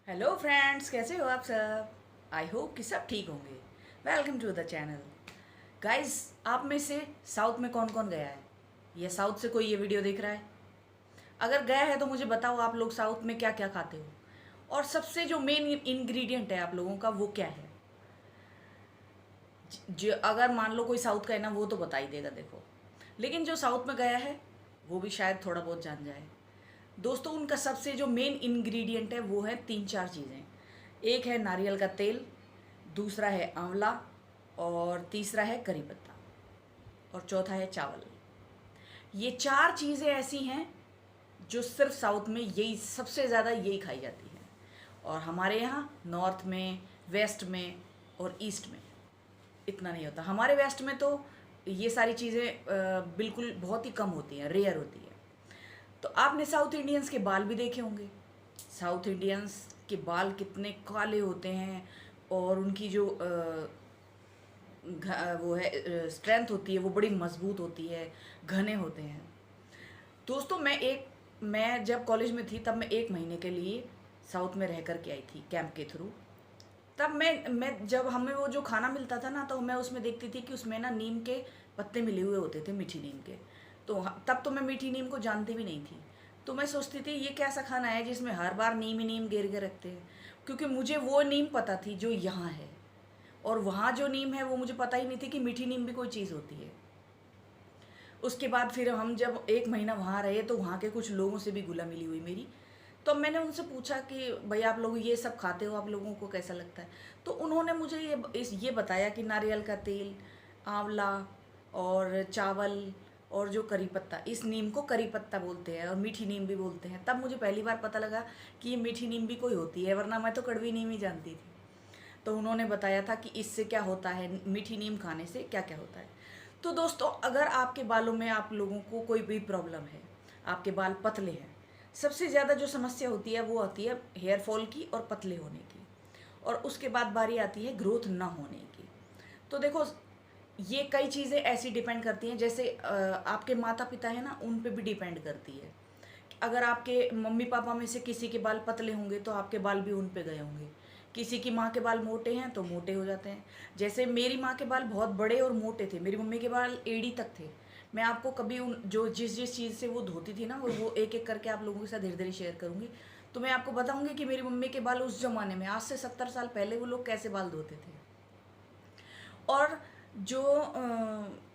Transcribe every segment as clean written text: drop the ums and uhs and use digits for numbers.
Hello friends, कैसे हो आप सब। आई होप कि सब ठीक होंगे। Welcome to the channel. Guys, आप में से साउथ में कौन कौन गया है या साउथ से कोई ये वीडियो देख रहा है? अगर गया है तो मुझे बताओ, आप लोग साउथ में क्या क्या खाते हो और सबसे जो मेन इंग्रेडिएंट है आप लोगों का वो क्या है। जो अगर मान लो कोई साउथ का है ना, वो तो बता ही देगा देखो, लेकिन जो साउथ में गया है वो भी शायद थोड़ा बहुत जान जाए। दोस्तों, उनका सबसे जो मेन इंग्रेडिएंट है वो है तीन चार चीज़ें। एक है नारियल का तेल, दूसरा है आंवला, और तीसरा है करी पत्ता, और चौथा है चावल। ये चार चीज़ें ऐसी हैं जो सिर्फ साउथ में यही सबसे ज़्यादा यही खाई जाती हैं, और हमारे यहाँ नॉर्थ में, वेस्ट में और ईस्ट में इतना नहीं होता। हमारे वेस्ट में तो ये सारी चीज़ें बिल्कुल बहुत ही कम होती हैं, रेयर होती है। तो आपने साउथ इंडियंस के बाल भी देखे होंगे। साउथ इंडियंस के बाल कितने काले होते हैं, और उनकी जो वो है स्ट्रेंथ होती है वो बड़ी मजबूत होती है, घने होते हैं। दोस्तों, मैं जब कॉलेज में थी तब मैं 1 महीने के लिए साउथ में रह कर के आई थी कैंप के थ्रू। तब मैं जब हमें वो जो खाना मिलता था ना, तो मैं उसमें देखती थी कि उसमें ना नीम के पत्ते मिले हुए होते थे, मीठी नीम के। तो तब तो मैं मीठी नीम को जानती भी नहीं थी। तो मैं सोचती थी ये कैसा खाना है जिसमें हर बार नीम ही नीम घेर के रखते हैं, क्योंकि मुझे वो नीम पता थी जो यहाँ है, और वहाँ जो नीम है वो मुझे पता ही नहीं थी कि मीठी नीम भी कोई चीज़ होती है। उसके बाद फिर हम जब 1 महीना वहाँ रहे तो वहाँ के कुछ लोगों से भी घुला मिली हुई मेरी। तो मैंने उनसे पूछा कि भाई आप लोग ये सब खाते हो, आप लोगों को कैसा लगता है? तो उन्होंने मुझे ये बताया कि नारियल का तेल, आंवला और चावल और जो करी पत्ता, इस नीम को करी पत्ता बोलते हैं और मीठी नीम भी बोलते हैं। तब मुझे पहली बार पता लगा कि ये मीठी नीम भी कोई होती है, वरना मैं तो कड़वी नीम ही जानती थी। तो उन्होंने बताया था कि इससे क्या होता है, मीठी नीम खाने से क्या क्या होता है। तो दोस्तों, अगर आपके बालों में आप लोगों को कोई भी प्रॉब्लम है, आपके बाल पतले हैं, सबसे ज़्यादा जो समस्या होती है वो आती है हेयर फॉल की और पतले होने की, और उसके बाद बारी आती है ग्रोथ ना होने की। तो देखो, ये कई चीज़ें ऐसी डिपेंड करती हैं, जैसे आपके माता पिता है ना, उन पे भी डिपेंड करती है। अगर आपके मम्मी पापा में से किसी के बाल पतले होंगे तो आपके बाल भी उन पे गए होंगे। किसी की माँ के बाल मोटे हैं तो मोटे हो जाते हैं। जैसे मेरी माँ के बाल बहुत बड़े और मोटे थे, मेरी मम्मी के बाल एड़ी तक थे। मैं आपको कभी उन जो जिस जिस चीज़ से वो धोती थी ना, वो एक एक करके आप लोगों के साथ धीरे धीरे शेयर करूँगी। तो मैं आपको बताऊँगी कि मेरी मम्मी के बाल उस ज़माने में, आज से 70 साल पहले, वो लोग कैसे बाल धोते थे। और जो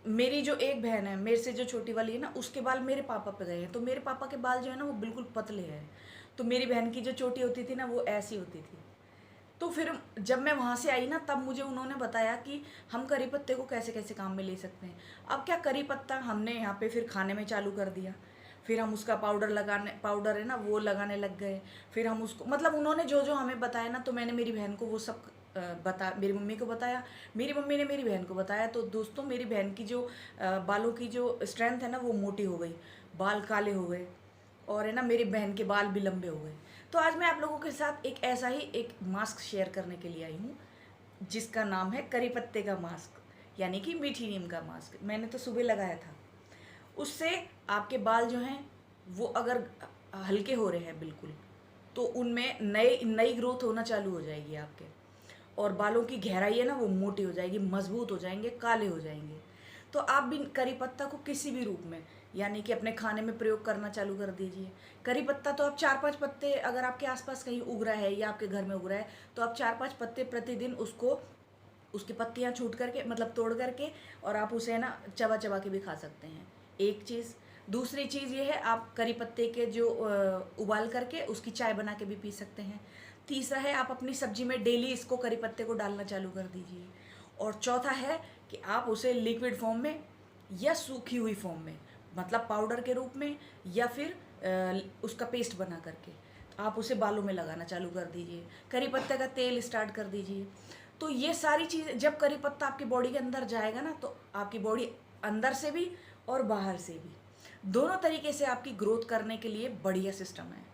मेरी जो एक बहन है, मेरे से जो छोटी वाली है ना, उसके बाल मेरे पापा पे गए हैं। तो मेरे पापा के बाल जो है ना वो बिल्कुल पतले हैं। तो मेरी बहन की जो चोटी होती थी ना, वो ऐसी होती थी। तो फिर जब मैं वहाँ से आई ना, तब मुझे उन्होंने बताया कि हम करी पत्ते को कैसे कैसे काम में ले सकते हैं। अब क्या, करी पत्ता हमने यहाँ पे फिर खाने में चालू कर दिया। फिर हम उसका पाउडर है ना वो लगाने लग गए। फिर हम उसको, मतलब उन्होंने जो जो हमें बताया ना, तो मैंने मेरी बहन को वो सब मेरी मम्मी को बताया, मेरी मम्मी ने मेरी बहन को बताया। तो दोस्तों, मेरी बहन की जो बालों की जो स्ट्रेंथ है ना, वो मोटी हो गई, बाल काले हो गए, और है ना मेरी बहन के बाल भी लंबे हो गए। तो आज मैं आप लोगों के साथ एक ऐसा ही एक मास्क शेयर करने के लिए आई हूँ, जिसका नाम है करी पत्ते का मास्क, यानी कि मीठी नीम का मास्क। मैंने तो सुबह लगाया था। उससे आपके बाल जो हैं वो अगर हल्के हो रहे हैं बिल्कुल, तो उनमें नई नई ग्रोथ होना चालू हो जाएगी आपके, और बालों की गहराई है ना वो मोटी हो जाएगी, मजबूत हो जाएंगे, काले हो जाएंगे। तो आप भी करी पत्ता को किसी भी रूप में, यानी कि अपने खाने में प्रयोग करना चालू कर दीजिए। करी पत्ता तो आप 4-5 पत्ते, अगर आपके आसपास कहीं उग रहा है या आपके घर में उग रहा है, तो आप 4-5 पत्ते प्रतिदिन उसको, उसकी पत्तियां छूट करके, मतलब तोड़ करके, और आप उसे ना चबा चबा के भी खा सकते हैं। एक चीज़। दूसरी चीज़ ये है, आप करी पत्ते के जो उबाल करके उसकी चाय बना के भी पी सकते हैं। तीसरा है, आप अपनी सब्जी में डेली इसको करी पत्ते को डालना चालू कर दीजिए। और चौथा है कि आप उसे लिक्विड फॉर्म में या सूखी हुई फॉर्म में, मतलब पाउडर के रूप में, या फिर उसका पेस्ट बना करके आप उसे बालों में लगाना चालू कर दीजिए। करी पत्ते का तेल स्टार्ट कर दीजिए। तो ये सारी चीज़, जब करी पत्ता आपकी बॉडी के अंदर जाएगा ना, तो आपकी बॉडी अंदर से भी और बाहर से भी दोनों तरीके से आपकी ग्रोथ करने के लिए बढ़िया सिस्टम है।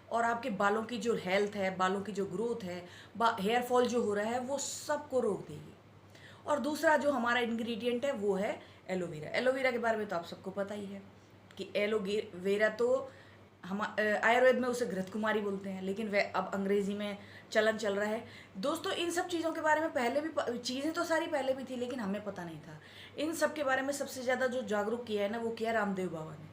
और आपके बालों की जो हेल्थ है, बालों की जो ग्रोथ है, हेयर फॉल जो हो रहा है, वो सबको रोक देगी। और दूसरा जो हमारा इंग्रेडिएंट है वो है एलोवेरा। एलोवेरा के बारे में तो आप सबको पता ही है कि एलोवेरा तो हम आयुर्वेद में उसे घृत कुमारी बोलते हैं, लेकिन वह अब अंग्रेज़ी में चलन चल रहा है। दोस्तों इन सब चीज़ों के बारे में पहले भी चीज़ें तो सारी पहले भी थी, लेकिन हमें पता नहीं था। इन सब के बारे में सबसे ज़्यादा जो जागरूक किया है ना, वो किया रामदेव बाबा ने।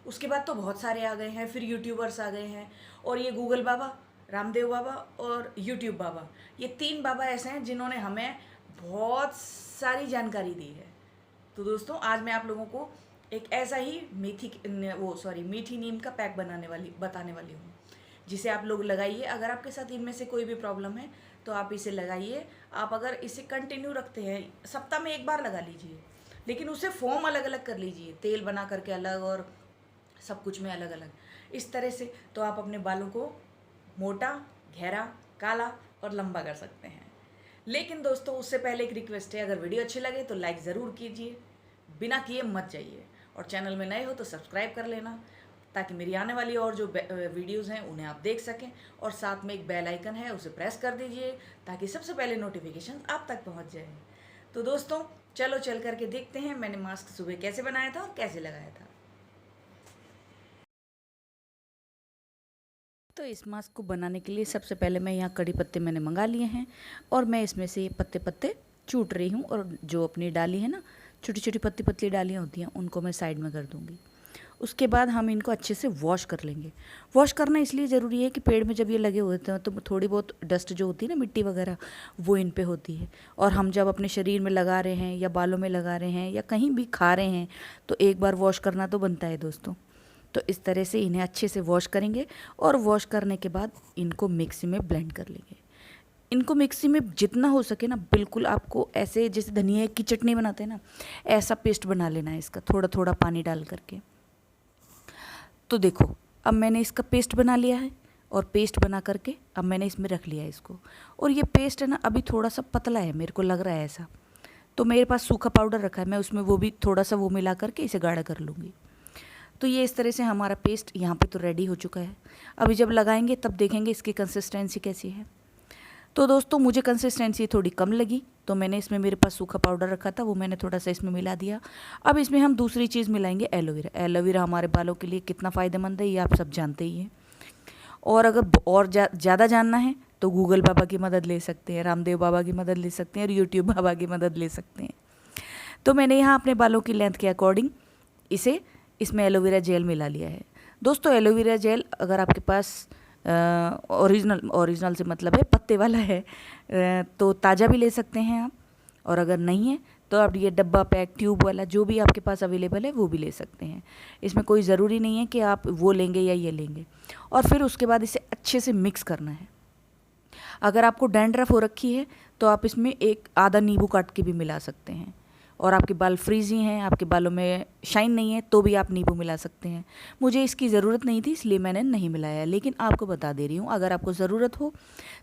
उसके बाद तो बहुत सारे आ गए हैं, फिर यूट्यूबर्स आ गए हैं, और ये गूगल बाबा, रामदेव बाबा और यूट्यूब बाबा, ये 3 बाबा ऐसे हैं जिन्होंने हमें बहुत सारी जानकारी दी है। तो दोस्तों आज मैं आप लोगों को एक ऐसा ही मीठी नीम का पैक बताने वाली हूँ, जिसे आप लोग लगाइए। अगर आपके साथ इनमें से कोई भी प्रॉब्लम है तो आप इसे लगाइए। आप अगर इसे कंटिन्यू रखते हैं, सप्ताह में 1 बार लगा लीजिए, लेकिन उसे फॉर्म अलग अलग कर लीजिए, तेल बना करके अलग और सब कुछ में अलग अलग, इस तरह से तो आप अपने बालों को मोटा, गहरा, काला और लंबा कर सकते हैं। लेकिन दोस्तों उससे पहले एक रिक्वेस्ट है, अगर वीडियो अच्छी लगे तो लाइक ज़रूर कीजिए, बिना किए मत जाइए, और चैनल में नए हो तो सब्सक्राइब कर लेना, ताकि मेरी आने वाली और जो वीडियोज़ हैं उन्हें आप देख सकें। और साथ में एक बेल आइकन है, उसे प्रेस कर दीजिए ताकि सबसे पहले नोटिफिकेशन आप तक पहुंच जाए। तो दोस्तों चलो चल करके देखते हैं मैंने मास्क सुबह कैसे बनाया था और कैसे लगाया था। तो इस मास्क को बनाने के लिए सबसे पहले मैं यहाँ कड़ी पत्ते मैंने मंगा लिए हैं, और मैं इसमें से ये पत्ते पत्ते चूट रही हूँ, और जो अपनी डाली है ना, छोटी छोटी पतली पतली डालियाँ होती हैं, उनको मैं साइड में कर दूँगी। उसके बाद हम इनको अच्छे से वॉश कर लेंगे। वॉश करना इसलिए ज़रूरी है कि पेड़ में जब ये लगे होते हैं तो थोड़ी बहुत डस्ट जो होती है ना, मिट्टी वगैरह, वो इन पे होती है, और हम जब अपने शरीर में लगा रहे हैं या बालों में लगा रहे हैं या कहीं भी खा रहे हैं तो एक बार वॉश करना तो बनता है दोस्तों। तो इस तरह से इन्हें अच्छे से वॉश करेंगे, और वॉश करने के बाद इनको मिक्सी में ब्लेंड कर लेंगे। इनको मिक्सी में जितना हो सके ना, बिल्कुल आपको ऐसे जैसे धनिया की चटनी बनाते हैं ना, ऐसा पेस्ट बना लेना है इसका, थोड़ा थोड़ा पानी डाल करके। तो देखो अब मैंने इसका पेस्ट बना लिया है, और पेस्ट बना करके अब मैंने इसमें रख लिया है इसको। और ये पेस्ट है ना अभी थोड़ा सा पतला है, मेरे को लग रहा है ऐसा, तो मेरे पास सूखा पाउडर रखा है, मैं उसमें वो भी थोड़ा सा वो मिला करके इसे गाढ़ा कर लूँगी। तो ये इस तरह से हमारा पेस्ट यहाँ पे तो रेडी हो चुका है। अभी जब लगाएंगे तब देखेंगे इसकी कंसिस्टेंसी कैसी है। तो दोस्तों मुझे कंसिस्टेंसी थोड़ी कम लगी, तो मैंने इसमें, मेरे पास सूखा पाउडर रखा था, वो मैंने थोड़ा सा इसमें मिला दिया। अब इसमें हम दूसरी चीज़ मिलाएंगे, एलोवेरा। एलोवेरा हमारे बालों के लिए कितना फ़ायदेमंद है ये आप सब जानते ही हैं। और अगर और ज़्यादा जानना है तो गूगल बाबा की मदद ले सकते हैं, रामदेव बाबा की मदद ले सकते हैं, और यूट्यूब बाबा की मदद ले सकते हैं। तो मैंने यहाँ अपने बालों की लेंथ के अकॉर्डिंग इसमें एलोवेरा जेल मिला लिया है। दोस्तों एलोवेरा जेल अगर आपके पास ओरिजिनल से मतलब है पत्ते वाला है, तो ताज़ा भी ले सकते हैं आप, और अगर नहीं है तो आप ये डब्बा पैक ट्यूब वाला जो भी आपके पास अवेलेबल है वो भी ले सकते हैं। इसमें कोई ज़रूरी नहीं है कि आप वो लेंगे या ये लेंगे। और फिर उसके बाद इसे अच्छे से मिक्स करना है। अगर आपको डैंड्रफ हो रखी है तो आप इसमें एक आधा नींबू काट के भी मिला सकते हैं, और आपके बाल फ्रीजी हैं, आपके बालों में शाइन नहीं है, तो भी आप नींबू मिला सकते हैं। मुझे इसकी ज़रूरत नहीं थी इसलिए मैंने नहीं मिलाया, लेकिन आपको बता दे रही हूँ, अगर आपको ज़रूरत हो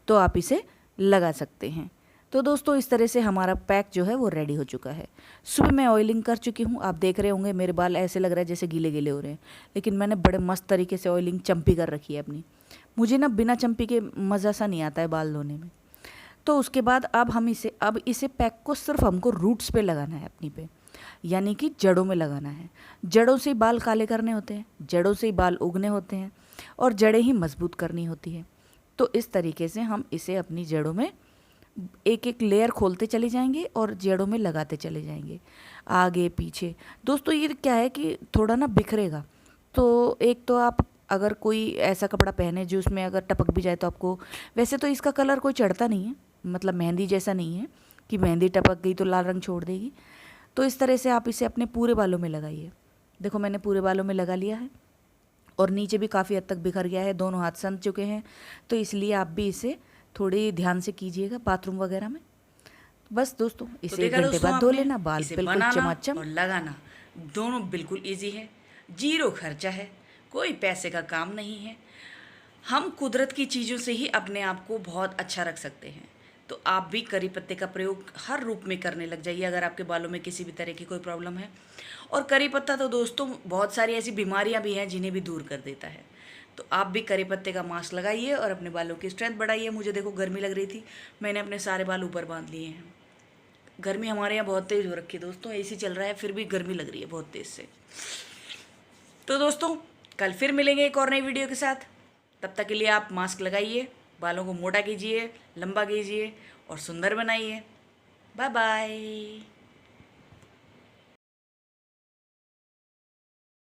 तो आप इसे लगा सकते हैं। तो दोस्तों इस तरह से हमारा पैक जो है वो रेडी हो चुका है। सुबह मैं ऑयलिंग कर चुकी हूँ, आप देख रहे होंगे मेरे बाल ऐसे लग रहा है जैसे गीले गीले हो रहे हैं, लेकिन मैंने बड़े मस्त तरीके से ऑयलिंग चंपी कर रखी है अपनी। मुझे ना बिना चंपी के मज़ा सा नहीं आता है बाल धोने में। तो उसके बाद अब इसे पैक को सिर्फ हमको रूट्स पे लगाना है अपनी पे, यानी कि जड़ों में लगाना है। जड़ों से ही बाल काले करने होते हैं, जड़ों से ही बाल उगने होते हैं, और जड़ें ही मजबूत करनी होती है। तो इस तरीके से हम इसे अपनी जड़ों में एक एक लेयर खोलते चले जाएंगे और जड़ों में लगाते चले जाएंगे, आगे पीछे। दोस्तों ये क्या है कि थोड़ा ना बिखरेगा, तो एक तो आप अगर कोई ऐसा कपड़ा पहने जो उसमें अगर टपक भी जाए तो आपको, वैसे तो इसका कलर कोई चढ़ता नहीं है, मतलब मेहंदी जैसा नहीं है कि मेहंदी टपक गई तो लाल रंग छोड़ देगी। तो इस तरह से आप इसे अपने पूरे बालों में लगाइए। देखो मैंने पूरे बालों में लगा लिया है, और नीचे भी काफ़ी हद तक बिखर गया है, दोनों हाथ सन चुके हैं, तो इसलिए आप भी इसे थोड़ी ध्यान से कीजिएगा बाथरूम वगैरह में। बस दोस्तों इसे 1 घंटे बाद धो लेना, बाल बिल्कुल चमाचम। और लगाना दोनों बिल्कुल इजी है, जीरो खर्चा है, कोई पैसे का काम नहीं है। हम कुदरत की चीज़ों से ही अपने आप को बहुत अच्छा रख सकते हैं। तो आप भी करी पत्ते का प्रयोग हर रूप में करने लग जाइए अगर आपके बालों में किसी भी तरह की कोई प्रॉब्लम है। और करी पत्ता तो दोस्तों बहुत सारी ऐसी बीमारियां भी हैं जिन्हें भी दूर कर देता है। तो आप भी करी पत्ते का मास्क लगाइए और अपने बालों की स्ट्रेंथ बढ़ाइए। मुझे देखो गर्मी लग रही थी, मैंने अपने सारे बाल ऊपर बांध लिए हैं। गर्मी हमारे यहाँ बहुत तेज़ हो रखी है दोस्तों, एसी चल रहा है फिर भी गर्मी लग रही है बहुत तेज़ से। तो दोस्तों कल फिर मिलेंगे एक और नई वीडियो के साथ। तब तक के लिए आप मास्क लगाइए, बालों को मोटा कीजिए, लंबा कीजिए और सुंदर बनाइए। Bye bye.